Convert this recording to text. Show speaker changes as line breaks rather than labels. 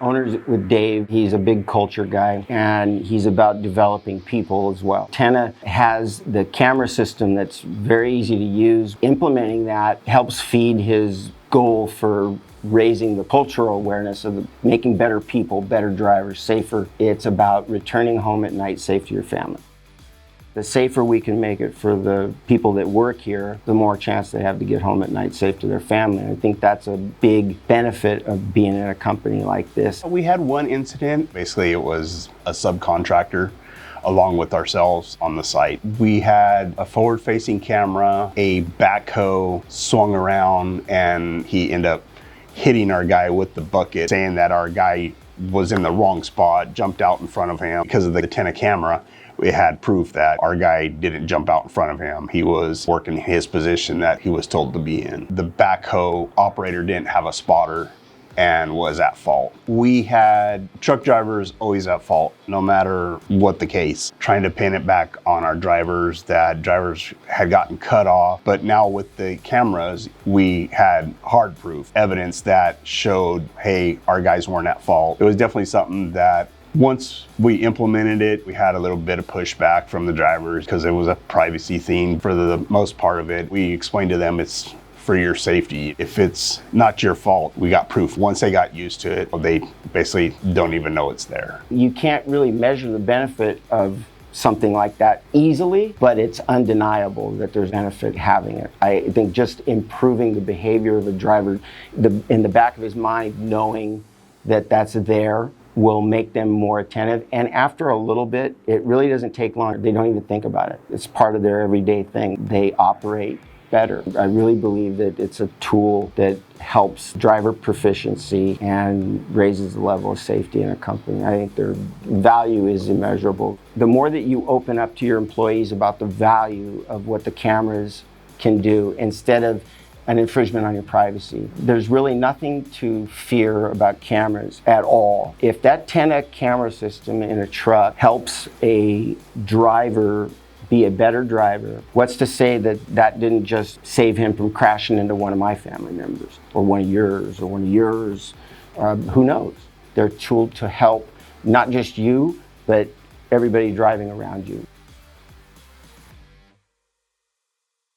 Owners with Dave, he's a big culture guy, and he's about developing people as well. Tenna has the camera system that's very easy to use. Implementing that helps feed his goal for raising the cultural awareness of making better people, better drivers, safer. It's about returning home at night safe to your family. The safer we can make it for the people that work here, the more chance they have to get home at night safe to their family. I think that's a big benefit of being in a company like this.
We had one incident. Basically, it was a subcontractor along with ourselves on the site. We had a forward-facing camera, a backhoe swung around, and he ended up hitting our guy with the bucket, saying that our guy was in the wrong spot, jumped out in front of him. Because of the Tenna camera, we had proof that our guy didn't jump out in front of him. He was working his position that he was told to be in. The backhoe operator didn't have a spotter and was at fault. We had truck drivers always at fault, no matter what the case. Trying to pin it back on our drivers, that drivers had gotten cut off. But now with the cameras, we had hard proof, evidence that showed, hey, our guys weren't at fault. It was definitely something that once we implemented it, we had a little bit of pushback from the drivers because it was a privacy thing. For the most part of it, we explained to them it's for your safety. If it's not your fault, we got proof. Once they got used to it, they basically don't even know it's there.
You can't really measure the benefit of something like that easily, but it's undeniable that there's benefit having it. I think just improving the behavior of a driver, in the back of his mind, knowing that that's there, will make them more attentive. And after a little bit, it really doesn't take long. They don't even think about it. It's part of their everyday thing. They operate better. I really believe that it's a tool that helps driver proficiency and raises the level of safety in a company. I think their value is immeasurable. The more that you open up to your employees about the value of what the cameras can do, instead of an infringement on your privacy, there's really nothing to fear about cameras at all. If that Tenna camera system in a truck helps a driver be a better driver, what's to say that that didn't just save him from crashing into one of my family members, or one of yours, or one of yours? Who knows? They're a tool to help not just you, but everybody driving around you.